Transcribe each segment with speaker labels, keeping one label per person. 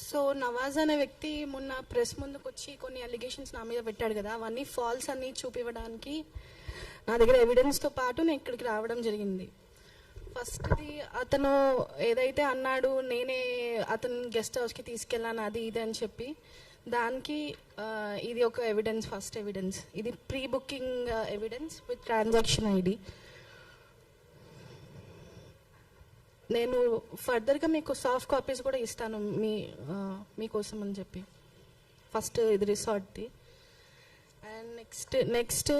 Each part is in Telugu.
Speaker 1: సో నవాజ్ అనే వ్యక్తి మొన్న ప్రెస్ ముందుకు వచ్చి కొన్ని అలిగేషన్స్ నా మీద పెట్టాడు కదా, అవన్నీ ఫాల్స్ అని చూపివ్వడానికి నా దగ్గర ఎవిడెన్స్తో పాటు నేను ఇక్కడికి రావడం జరిగింది. ఫస్ట్ది అతను ఏదైతే అన్నాడు నేనే అతను గెస్ట్ హౌస్కి తీసుకెళ్ళాను అది ఇది అని చెప్పి, దానికి ఇది ఒక ఎవిడెన్స్, ఫస్ట్ ఎవిడెన్స్. ఇది pre booking evidence with transaction ID. నేను ఫర్దర్గా మీకు సాఫ్ట్ కాపీస్ కూడా ఇస్తాను మీకోసం అని చెప్పి. ఫస్ట్ ఇది రిసార్ట్ది. అండ్ నెక్స్ట్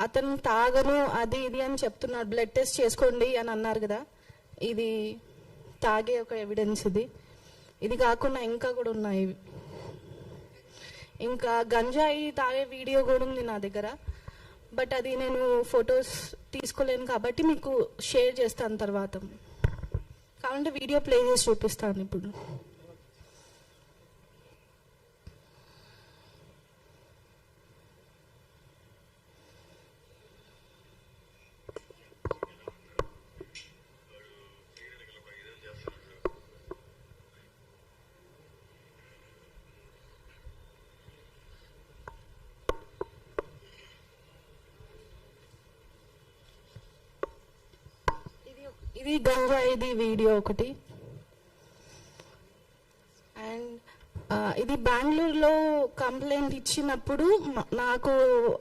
Speaker 1: అతను తాగను అది ఇది అని చెప్తున్నాడు. బ్లడ్ టెస్ట్ చేసుకోండి అని అన్నారు కదా, ఇది తాగే ఒక ఎవిడెన్స్. ఇది కాకుండా ఇంకా కూడా ఉన్నాయి. ఇంకా గంజాయి తాగే వీడియో కూడా ఉంది నా దగ్గర, బట్ అది నేను ఫొటోస్ తీసుకోలేను కాబట్టి మీకు షేర్ చేస్తాను తర్వాత. కావాలంటే వీడియో ప్లే చేసి చూపిస్తాను ఇప్పుడు. ఇది గంజాయిది వీడియో ఒకటి. అండ్ ఇది బెంగళూరులో కంప్లైంట్ ఇచ్చినప్పుడు నాకు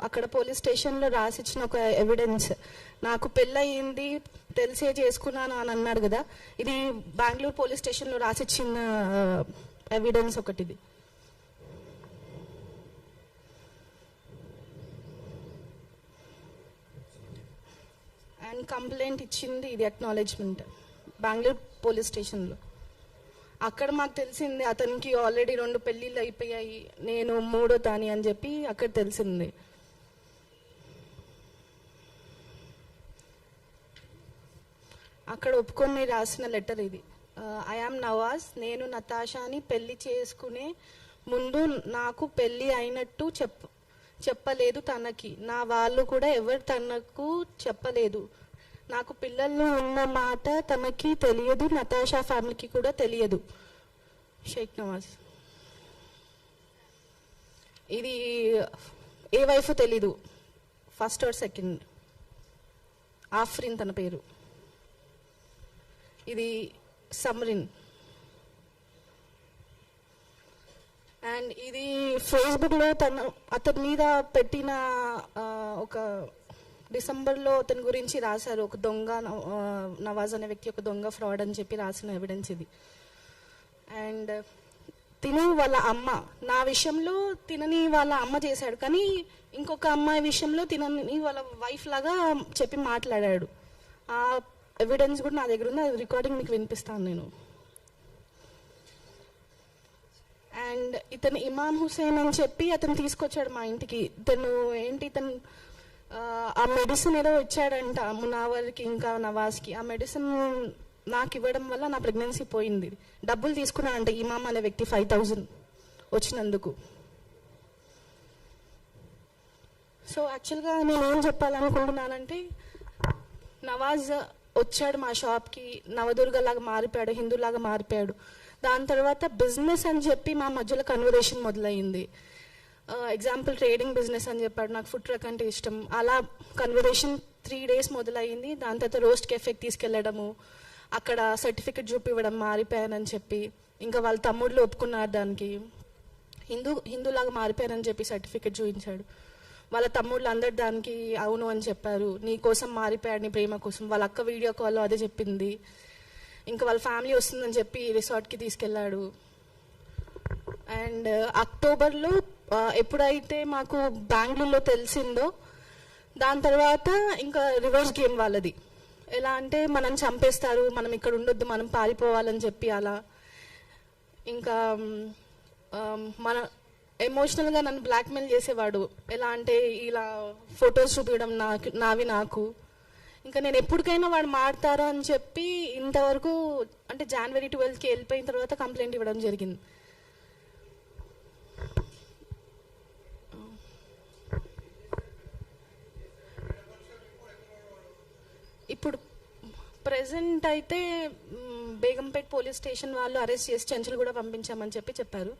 Speaker 1: అక్కడ పోలీస్ స్టేషన్లో రాసిచ్చిన ఒక ఎవిడెన్స్. నాకు పెళ్ళయింది తెలిసే చేసుకున్నాను అని అన్నాడు కదా, ఇది బెంగళూరు పోలీస్ స్టేషన్లో రాసిచ్చిన ఎవిడెన్స్ ఒకటిది. అండ్ కంప్లైంట్ ఇచ్చింది ఇది అక్నాలెడ్జ్మెంట్ బెంగళూరు పోలీస్ స్టేషన్లో. అక్కడ మాకు తెలిసింది అతనికి ఆల్రెడీ 2 పెళ్ళిళ్ళు అయిపోయాయి, నేను 3వ దాని అని చెప్పి అక్కడ తెలిసింది. అక్కడ ఒప్పుకొని రాసిన లెటర్ ఇది. ఐ యామ్ నవాజ్, నేను నతాషాని పెళ్లి చేసుకునే ముందు నాకు పెళ్ళి అయినట్టు చెప్పలేదు తనకి. నా వాళ్ళు కూడా ఎవరు తనకు చెప్పలేదు. నాకు పిల్లలు ఉన్న మాట తనకి తెలియదు, నతాషా ఫ్యామిలీకి కూడా తెలియదు. షేక్ నవాజ్. ఇది ఏ వైఫ్ తెలీదు, ఫస్ట్ ఆర్ సెకండ్. ఆఫ్రిన్ తన పేరు. ఇది సమ్రిన్. అండ్ ఇది ఫేస్బుక్లో అతని మీద పెట్టిన ఒక డిసెంబర్లో అతని గురించి రాశారు, ఒక దొంగ నవాజ్ అనే వ్యక్తి ఒక దొంగ ఫ్రాడ్ అని చెప్పి రాసిన ఎవిడెన్స్ ఇది. అండ్ తిను వాళ్ళ అమ్మ, నా విషయంలో తినని వాళ్ళ అమ్మ చేశాడు, కానీ ఇంకొక అమ్మాయి విషయంలో తినని వాళ్ళ వైఫ్ లాగా చెప్పి మాట్లాడాడు. ఆ ఎవిడెన్స్ కూడా నా దగ్గర ఉంది, అది రికార్డింగ్ మీకు వినిపిస్తాను నేను. అండ్ ఇతను ఇమామ్ హుసేన్ అని చెప్పి అతను తీసుకొచ్చాడు మా ఇంటికి. ఇతను ఆ మెడిసిన్ ఏదో ఇచ్చాడంట మునావర్కి ఇంకా నవాజ్కి. ఆ మెడిసిన్ నాకు ఇవ్వడం వల్ల నా ప్రెగ్నెన్సీ పోయింది. డబ్బులు తీసుకున్నాడంట ఇమామ్ అనే వ్యక్తి 5,000 వచ్చినందుకు. సో యాక్చువల్గా నేను ఏం చెప్పాలనుకుంటున్నానంటే, నవాజ్ వచ్చాడు మా షాప్కి, నవదుర్గలాగా మారిపోయాడు, హిందూలాగా మారిపోయాడు. దాని తర్వాత బిజినెస్ అని చెప్పి మా మధ్యలో కన్వర్సేషన్ మొదలైంది. ఎగ్జాంపుల్ ట్రేడింగ్ బిజినెస్ అని చెప్పాడు, నాకు ఫుడ్ ట్రక్ అంటే ఇష్టం. అలా కన్వర్సేషన్ 3 days మొదలైంది. దాని తర్వాత రోస్ట్ కెఫేకి తీసుకెళ్లడము, అక్కడ సర్టిఫికెట్ చూపివ్వడం మారిపోయానని చెప్పి. ఇంకా వాళ్ళ తమ్ముళ్ళు ఒప్పుకున్నారు దానికి, హిందూలాగా మారిపోయానని చెప్పి సర్టిఫికెట్ చూపించాడు. వాళ్ళ తమ్ముళ్ళు అందరు దానికి అవును అని చెప్పారు. నీ కోసం మారిపోయాడు, నీ ప్రేమ కోసం. వాళ్ళ అక్క వీడియో కాల్లో అదే చెప్పింది. ఇంకా వాళ్ళ ఫ్యామిలీ వస్తుందని చెప్పి రిసార్ట్కి తీసుకెళ్ళాడు. అండ్ అక్టోబర్లో ఎప్పుడైతే మాకు బెంగళూరులో తెలిసిందో, దాని తర్వాత ఇంకా రివర్స్ గేమ్ వాళ్ళది. ఎలా అంటే మనం చంపేస్తారు, మనం ఇక్కడ ఉండొద్దు, మనం పారిపోవాలని చెప్పి అలా. ఇంకా మన ఎమోషనల్గా నన్ను బ్లాక్మెయిల్ చేసేవాడు. ఎలా అంటే ఇలా ఫొటోస్ చూపించడం నాకు. ఇంకా నేను ఎప్పటికైనా వాడు మారుతారు అని చెప్పి ఇంతవరకు, అంటే January 12th వెళ్ళిపోయిన తర్వాత కంప్లైంట్ ఇవ్వడం జరిగింది. ఇప్పుడు ప్రెసెంట్ అయితే బేగంపేట్ పోలీస్ స్టేషన్ వాళ్ళు అరెస్ట్ చేసి చెంచులు కూడా పంపించామని చెప్పారు.